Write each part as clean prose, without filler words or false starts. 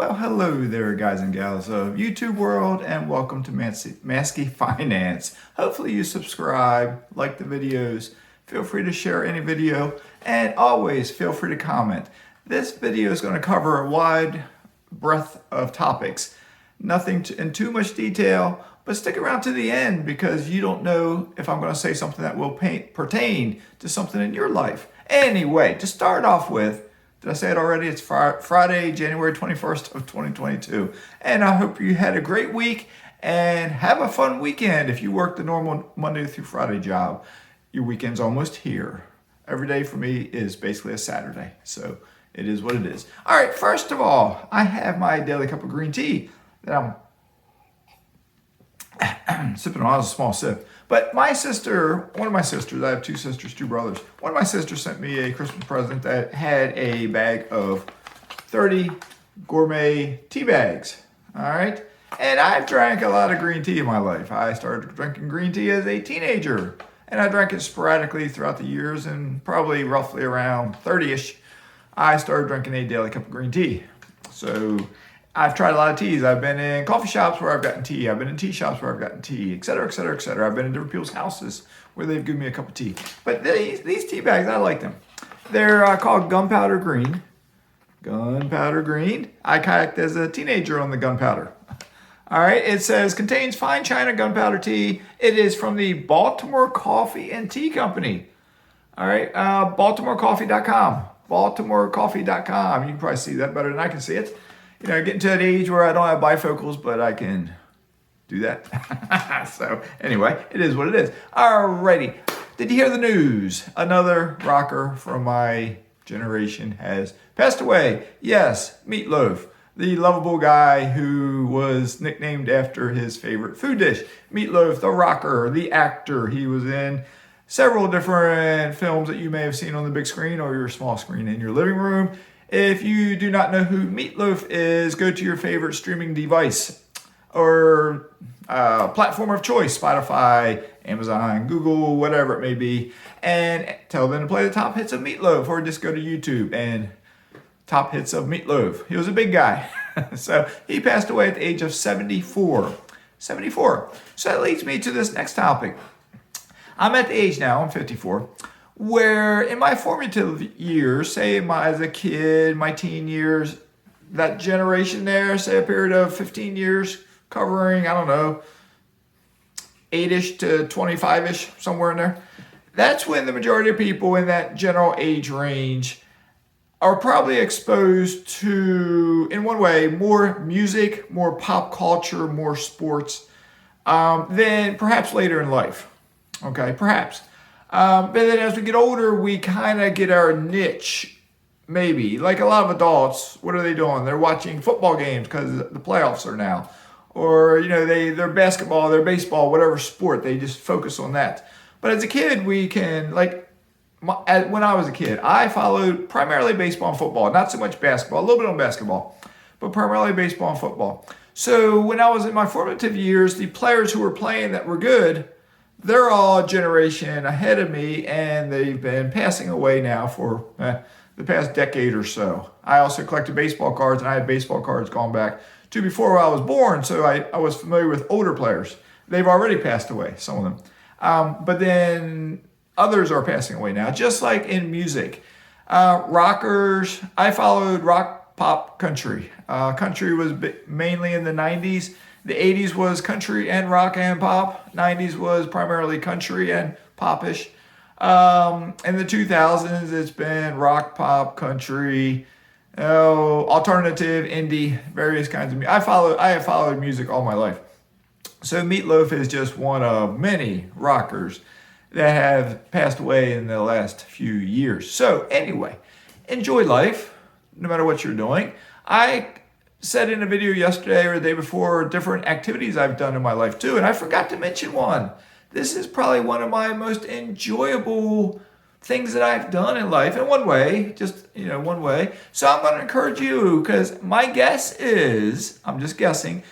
Well, hello there, guys and gals of YouTube world, and welcome to Mazske Finance. Hopefully you subscribe, like the videos, feel free to share any video, and always feel free to comment. This video is going to cover a wide breadth of topics. Nothing in too much detail, but stick around to the end because you don't know if I'm going to say something that will pertain to something in your life. Anyway, to start off with, did I say it already? It's Friday, January 21st of 2022. And I hope you had a great week and have a fun weekend. If you work the normal Monday through Friday job, your weekend's almost here. Every day for me is basically a Saturday. So it is what it is. All right, first of all, I have my daily cup of green tea that I'm sipping on. A small sip. But one of my sisters, I have two sisters, two brothers. One of my sisters sent me a Christmas present that had a bag of 30 gourmet tea bags. All right. And I've drank a lot of green tea in my life. I started drinking green tea as a teenager. And I drank it sporadically throughout the years. And probably roughly around 30-ish, I started drinking a daily cup of green tea. So I've tried a lot of teas. I've been in coffee shops where I've gotten tea. I've been in tea shops where I've gotten tea, et cetera, et cetera, et cetera. I've been in different people's houses where they've given me a cup of tea. But these tea bags, I like them. They're called Gunpowder Green. Gunpowder Green. I kayaked as a teenager on the gunpowder. All right. It says, contains fine china gunpowder tea. It is from the Baltimore Coffee and Tea Company. All right. BaltimoreCoffee.com. BaltimoreCoffee.com. You can probably see that better than I can see it. You know, getting to that age where I don't have bifocals, but I can do that. So anyway, it is what it is. Alrighty. Did you hear the news? Another rocker from my generation has passed away. Yes, Meatloaf, the lovable guy who was nicknamed after his favorite food dish. Meatloaf, the rocker, the actor. He was in several different films that you may have seen on the big screen or your small screen in your living room. If you do not know who Meatloaf is, go to your favorite streaming device or platform of choice, Spotify, Amazon, Google, whatever it may be, and tell them to play the top hits of Meatloaf, or just go to YouTube and top hits of Meatloaf. He was a big guy. So he passed away at the age of 74. 74. So that leads me to this next topic. I'm at the age now, I'm 54. Where in my formative years, say as a kid, my teen years, that generation there, say a period of 15 years covering, I don't know, 8-ish to 25-ish, somewhere in there. That's when the majority of people in that general age range are probably exposed to, in one way, more music, more pop culture, more sports than perhaps later in life. Okay, perhaps. But then as we get older, we kind of get our niche, maybe. Like a lot of adults, what are they doing? They're watching football games because the playoffs are now. Or, you know, they're basketball, they're baseball, whatever sport, they just focus on that. But as a kid, we can, when I was a kid, I followed primarily baseball and football. Not so much basketball, a little bit on basketball, but primarily baseball and football. So when I was in my formative years, the players who were playing that were good, they're all a generation ahead of me, and they've been passing away now for the past decade or so. I also collected baseball cards, and I had baseball cards going back to before I was born, so I was familiar with older players. They've already passed away, some of them. But then others are passing away now, just like in music. Rockers, I followed rock, pop, country. Country was mainly in the 90s. The 80s was country and rock and pop. 90s was primarily country and popish. In the 2000s, it's been rock, pop, country, alternative, indie, various kinds of music. I have followed music all my life. So Meatloaf is just one of many rockers that have passed away in the last few years. So anyway, enjoy life, no matter what you're doing. I said in a video yesterday or the day before different activities I've done in my life too, and I forgot to mention one. This is probably one of my most enjoyable things that I've done in life in one way, one way. So I'm going to encourage you, because my guess is, I'm just guessing,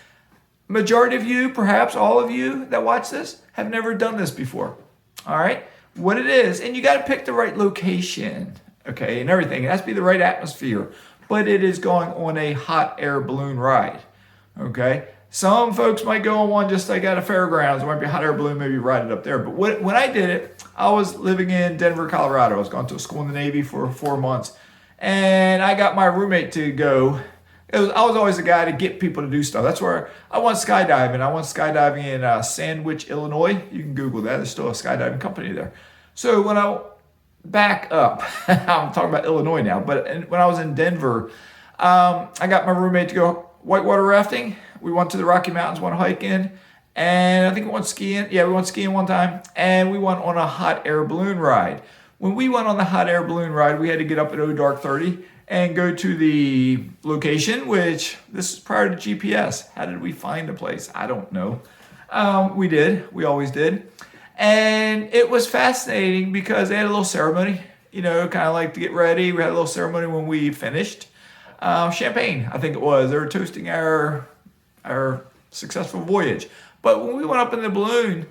majority of you, perhaps all of you that watch this, have never done this before. All right? What it is, and you got to pick the right location, okay, and everything. It has to be the right atmosphere. but it is going on a hot air balloon ride. Okay. Some folks might go on one just like at a fairgrounds. It might be a hot air balloon, maybe ride it up there. But when I did it, I was living in Denver, Colorado. I was going to school in the Navy for 4 months. And I got my roommate to go. I was always the guy to get people to do stuff. That's where I went skydiving. I went skydiving in Sandwich, Illinois. You can Google that. There's still a skydiving company there. So when I back up, I'm talking about Illinois now, but when I was in Denver, I got my roommate to go whitewater rafting. We went to the Rocky Mountains, went hiking, and I think we went skiing. Yeah, we went skiing one time, and we went on a hot air balloon ride. When we went on the hot air balloon ride, we had to get up at dark 30 and go to the location, which this is prior to GPS. How did we find the place? I don't know. We did. We always did. And it was fascinating because they had a little ceremony, kind of like to get ready. We had a little ceremony when we finished. Champagne, I think it was. They were toasting our successful voyage. But when we went up in the balloon,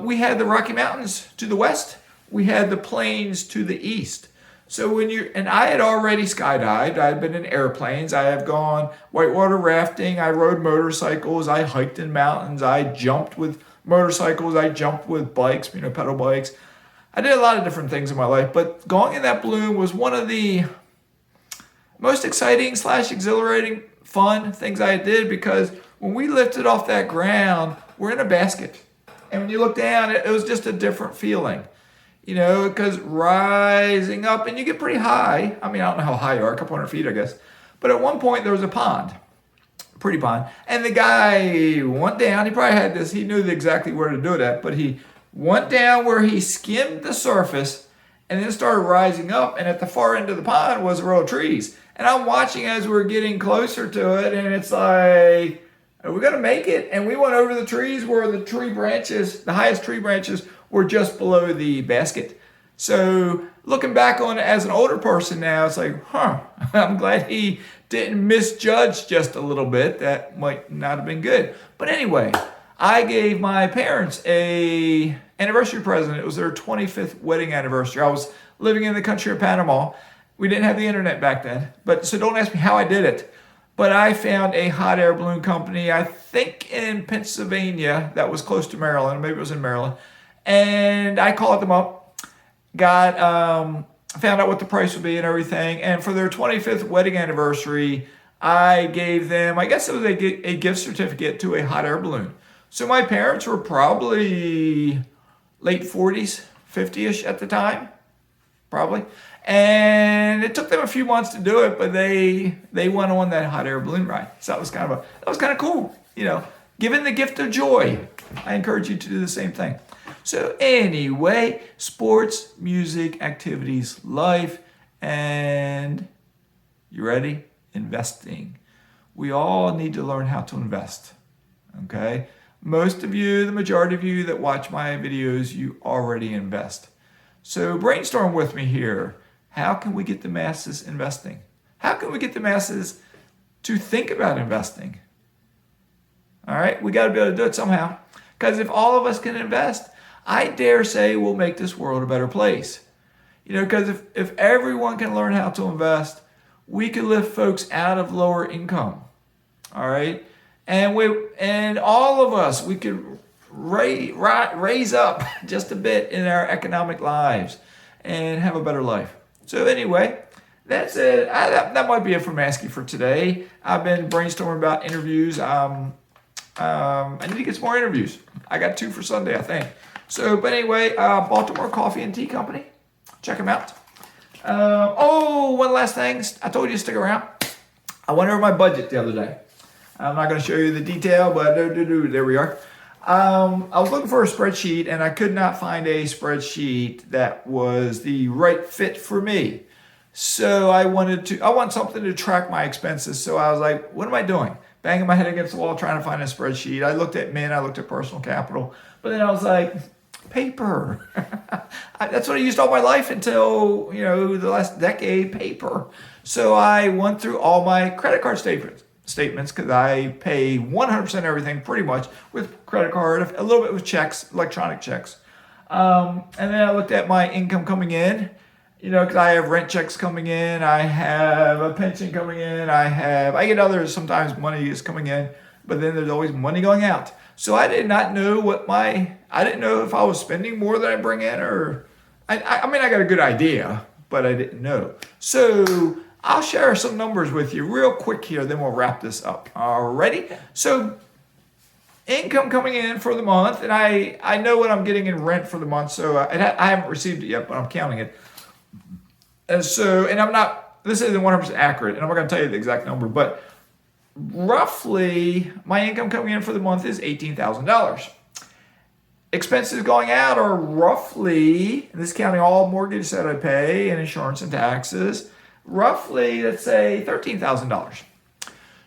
we had the Rocky Mountains to the west. We had the plains to the east. So and I had already skydived. I had been in airplanes. I have gone whitewater rafting. I rode motorcycles. I hiked in mountains. I jumped with motorcycles. I jumped with bikes, pedal bikes. I did a lot of different things in my life, but going in that balloon was one of the most exciting / exhilarating, fun things I did, because when we lifted off that ground, we're in a basket. And when you look down, it was just a different feeling, because rising up, and you get pretty high. I don't know how high you are, a couple hundred feet, I guess. But at one point, there was a pond, pretty pond. And the guy went down. He probably had this. He knew exactly where to do it at. But he went down where he skimmed the surface and then started rising up. And at the far end of the pond was a row of trees. And I'm watching as we're getting closer to it. And it's like, are we going to make it? And we went over the trees where the highest tree branches were just below the basket. So looking back on it as an older person now, it's like, I'm glad he didn't misjudge just a little bit. That might not have been good. But anyway, I gave my parents a anniversary present. It was their 25th wedding anniversary. I was living in the country of Panama. We didn't have the internet back then. So don't ask me how I did it. But I found a hot air balloon company, I think in Pennsylvania, that was close to Maryland. Maybe it was in Maryland. And I called them up, found out what the price would be and everything. And for their 25th wedding anniversary, I gave them, I guess it was a gift certificate to a hot air balloon. So my parents were probably late 40s, 50-ish at the time, probably. And it took them a few months to do it, but they went on that hot air balloon ride. So that was kind of cool, Given the gift of joy, I encourage you to do the same thing. So anyway, sports, music, activities, life, and you ready? Investing. We all need to learn how to invest. Okay? Most of you, the majority of you that watch my videos, you already invest. So brainstorm with me here. How can we get the masses investing? How can we get the masses to think about investing? All right, we got to be able to do it somehow. Because if all of us can invest, I dare say we'll make this world a better place. Because if everyone can learn how to invest, we can lift folks out of lower income. All right, and all of us, we could raise up just a bit in our economic lives and have a better life. So anyway, that's it. That might be it for Mazske for today. I've been brainstorming about interviews. I need to get some more interviews. I got 2 for Sunday, I think. So, but anyway, Baltimore Coffee and Tea Company. Check them out. One last thing. I told you to stick around. I went over my budget the other day. I'm not going to show you the detail, but there we are. I was looking for a spreadsheet, and I could not find a spreadsheet that was the right fit for me. So I want something to track my expenses. So I was like, what am I doing? Banging my head against the wall trying to find a spreadsheet. I looked at Mint, I looked at Personal Capital, but then I was like, paper. That's what I used all my life until, the last decade, paper. So I went through all my credit card statements because I pay 100% everything pretty much with credit card, a little bit with checks, electronic checks. And then I looked at my income coming in, because I have rent checks coming in, I have a pension coming in, I get other, sometimes money is coming in, but then there's always money going out. So I did not know I didn't know if I was spending more than I bring in, or, I mean, I got a good idea, but I didn't know. So I'll share some numbers with you real quick here, then we'll wrap this up. Alrighty? So income coming in for the month, and I know what I'm getting in rent for the month, so I haven't received it yet, but I'm counting it. And I'm not, this isn't 100% accurate, and I'm not going to tell you the exact number, but roughly my income coming in for the month is $18,000. Expenses going out are roughly, and this is counting all mortgage that I pay and insurance and taxes, roughly, let's say $13,000.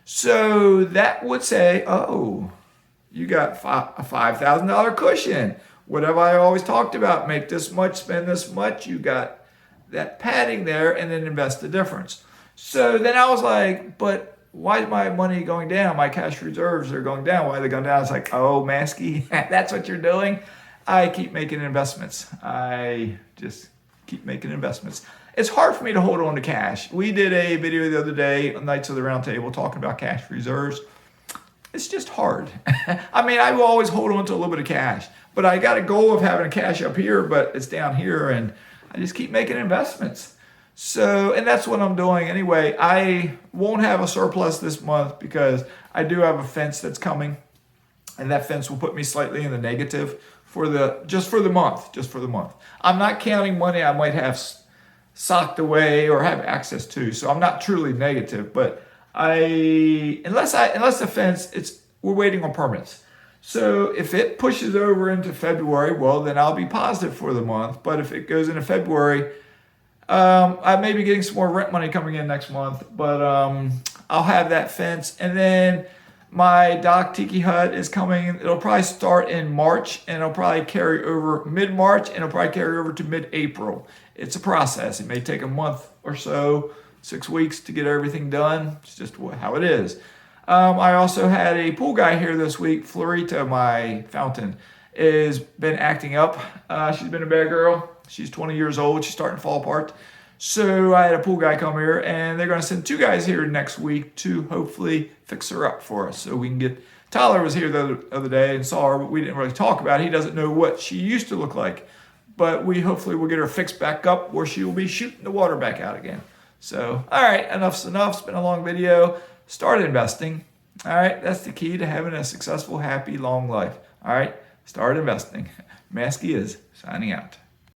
So that would say, oh, you got a $5,000 cushion. What have I always talked about? Make this much, spend this much. You got that padding there, and then invest the difference. So then I was like, but why is my money going down? My cash reserves are going down. Why are they going down? It's like, oh, Maskey, that's what you're doing. I keep making investments. I just keep making investments. It's hard for me to hold on to cash. We did a video the other day, Knights of the Round Table, talking about cash reserves. It's just hard. I mean, I will always hold on to a little bit of cash, but I got a goal of having cash up here, but it's down here, and I just keep making investments. So, and that's what I'm doing. Anyway, I won't have a surplus this month because I do have a fence that's coming, and that fence will put me slightly in the negative just for the month. I'm not counting money I might have socked away or have access to. So I'm not truly negative, but unless the fence, we're waiting on permits. So if it pushes over into February, well, then I'll be positive for the month. But if it goes into February, I may be getting some more rent money coming in next month, but I'll have that fence. And then my Dock Tiki Hut is coming. It'll probably start in March, and it'll probably carry over mid-March, and it'll probably carry over to mid-April. It's a process. It may take a month or so, 6 weeks to get everything done. It's just how it is. I also had a pool guy here this week. Florita, my fountain, has been acting up. She's been a bad girl. She's 20 years old. She's starting to fall apart. So I had a pool guy come here, and they're going to send 2 guys here next week to hopefully fix her up for us. So we can get, Tyler was here the other day and saw her, but we didn't really talk about it. He doesn't know what she used to look like. But we hopefully will get her fixed back up where she will be shooting the water back out again. So, all right, enough's enough. It's been a long video. Start investing. All right, that's the key to having a successful, happy, long life. All right, start investing. Maskey is signing out.